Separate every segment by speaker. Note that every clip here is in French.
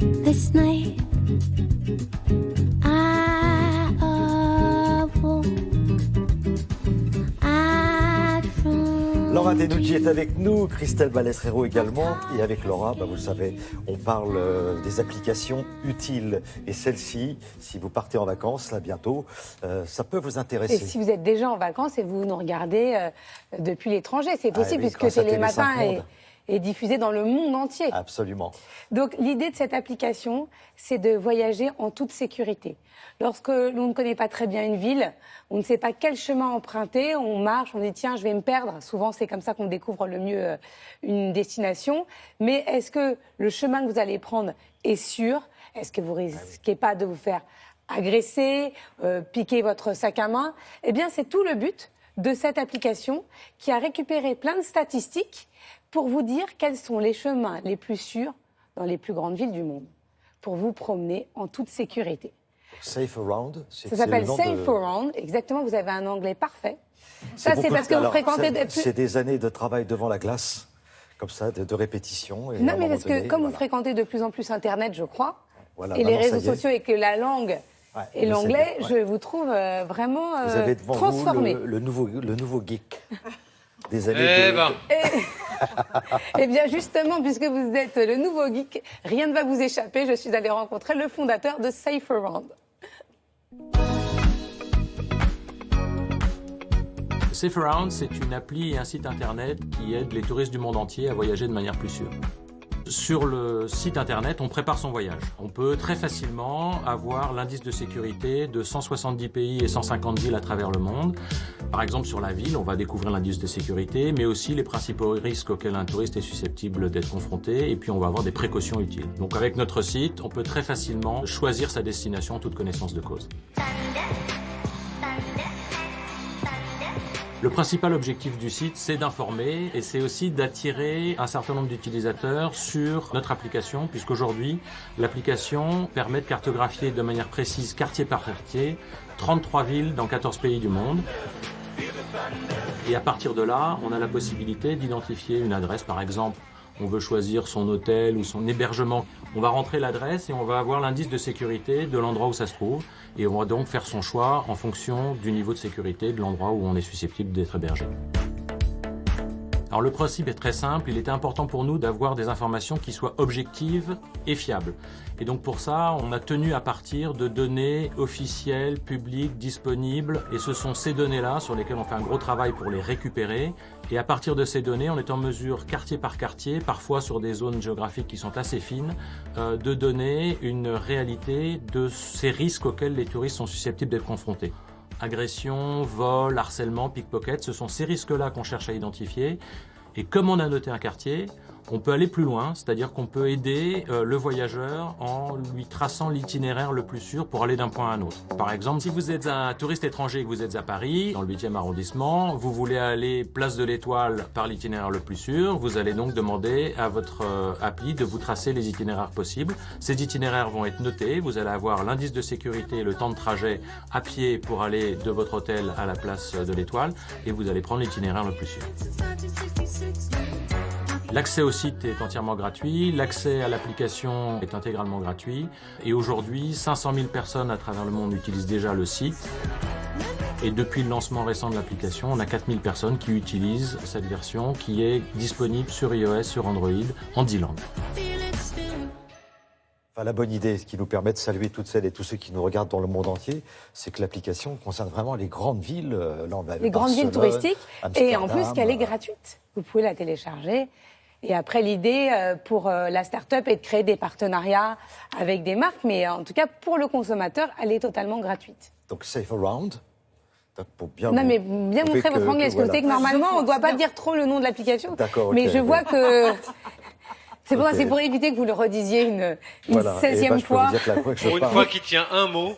Speaker 1: This night, I awoke.
Speaker 2: Laura Tenucci est avec nous, Christelle Balesrero également. Et avec Laura, vous le savez, on parle des applications utiles. Et celle-ci, si vous partez en vacances, là bientôt, ça peut vous intéresser.
Speaker 3: Et si vous êtes déjà en vacances et vous nous regardez depuis l'étranger, c'est possible
Speaker 2: oui,
Speaker 3: puisque Télématin est diffusé dans le monde entier.
Speaker 2: Absolument.
Speaker 3: Donc l'idée de cette application, c'est de voyager en toute sécurité. Lorsque l'on ne connaît pas très bien une ville, on ne sait pas quel chemin emprunter, on marche, on dit tiens, je vais me perdre. Souvent, c'est comme ça qu'on découvre le mieux une destination. Mais est-ce que le chemin que vous allez prendre est sûr? Est-ce que vous risquez pas de vous faire agresser, piquer votre sac à main? Eh bien, c'est tout le but de cette application qui a récupéré plein de statistiques pour vous dire quels sont les chemins les plus sûrs dans les plus grandes villes du monde, pour vous promener en toute sécurité.
Speaker 2: Safe Around,
Speaker 3: ça s'appelle Safe Around, exactement, vous avez un anglais parfait. Ça, c'est parce que vous fréquentez...
Speaker 2: C'est des années de travail devant la glace, comme ça, de répétition. Et
Speaker 3: non, mais parce que comme vous fréquentez de plus en plus Internet, je crois, et les
Speaker 2: maintenant,
Speaker 3: réseaux sociaux et que la langue... Et l'anglais, je vous trouve vraiment transformé.
Speaker 2: Vous avez devant vous le nouveau geek des années
Speaker 3: Eh bien, justement, puisque vous êtes le nouveau geek, rien ne va vous échapper. Je suis allée rencontrer le fondateur de Safe Around.
Speaker 4: Safe Around, c'est une appli et un site internet qui aide les touristes du monde entier à voyager de manière plus sûre. Sur le site internet, on prépare son voyage. On peut très facilement avoir l'indice de sécurité de 170 pays et 150 villes à travers le monde. Par exemple, sur la ville, on va découvrir l'indice de sécurité, mais aussi les principaux risques auxquels un touriste est susceptible d'être confronté, et puis on va avoir des précautions utiles. Donc avec notre site, on peut très facilement choisir sa destination en toute connaissance de cause. Le principal objectif du site, c'est d'informer et c'est aussi d'attirer un certain nombre d'utilisateurs sur notre application, puisqu'aujourd'hui, l'application permet de cartographier de manière précise, quartier par quartier, 33 villes dans 14 pays du monde. Et à partir de là, on a la possibilité d'identifier une adresse, par exemple. On veut choisir son hôtel ou son hébergement. On va rentrer l'adresse et on va avoir l'indice de sécurité de l'endroit où ça se trouve. Et on va donc faire son choix en fonction du niveau de sécurité de l'endroit où on est susceptible d'être hébergé. Alors le principe est très simple, il était important pour nous d'avoir des informations qui soient objectives et fiables. Et donc pour ça, on a tenu à partir de données officielles, publiques, disponibles. Et ce sont ces données-là sur lesquelles on fait un gros travail pour les récupérer. Et à partir de ces données, on est en mesure, quartier par quartier, parfois sur des zones géographiques qui sont assez fines, de donner une réalité de ces risques auxquels les touristes sont susceptibles d'être confrontés. Agression, vol, harcèlement, pickpocket, ce sont ces risques-là qu'on cherche à identifier. Et comme on a noté un quartier, on peut aller plus loin, c'est-à-dire qu'on peut aider le voyageur en lui traçant l'itinéraire le plus sûr pour aller d'un point à un autre. Par exemple, si vous êtes un touriste étranger et que vous êtes à Paris, dans le 8e arrondissement, vous voulez aller place de l'Étoile par l'itinéraire le plus sûr, vous allez donc demander à votre appli de vous tracer les itinéraires possibles. Ces itinéraires vont être notés, vous allez avoir l'indice de sécurité, le temps de trajet à pied pour aller de votre hôtel à la place de l'Étoile et vous allez prendre l'itinéraire le plus sûr. L'accès au site est entièrement gratuit, l'accès à l'application est intégralement gratuit et aujourd'hui 500 000 personnes à travers le monde utilisent déjà le site et depuis le lancement récent de l'application, on a 4000 personnes qui utilisent cette version qui est disponible sur iOS, sur Android, en 10 langues.
Speaker 2: La bonne idée, ce qui nous permet de saluer toutes celles et tous ceux qui nous regardent dans le monde entier, c'est que l'application concerne vraiment les grandes villes.
Speaker 3: Les grandes villes touristiques et en plus qu'elle est gratuite. Vous pouvez la télécharger. Et après, l'idée pour la start-up est de créer des partenariats avec des marques, mais en tout cas, pour le consommateur, elle est totalement gratuite.
Speaker 2: Donc, Safe Around. Pour bien
Speaker 3: mais bien montrer votre anglais. Parce que vous savez que normalement, on ne doit pas dire trop le nom de l'application.
Speaker 2: D'accord,
Speaker 3: mais je vois que... C'est pour éviter que vous le redisiez une 16e fois.
Speaker 5: Pour une fois qui tient un mot.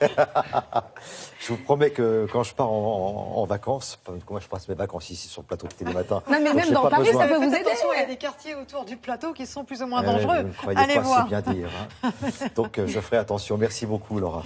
Speaker 2: Je vous promets que quand je pars en vacances, moi je passe mes vacances ici sur le plateau de Télématin.
Speaker 3: Non mais même dans Paris, ça peut vous aider.
Speaker 6: Attention, il y a des quartiers autour du plateau qui sont plus ou moins dangereux.
Speaker 2: Vous ne croyez pas, c'est bien dire. Hein. Donc je ferai attention. Merci beaucoup Laura.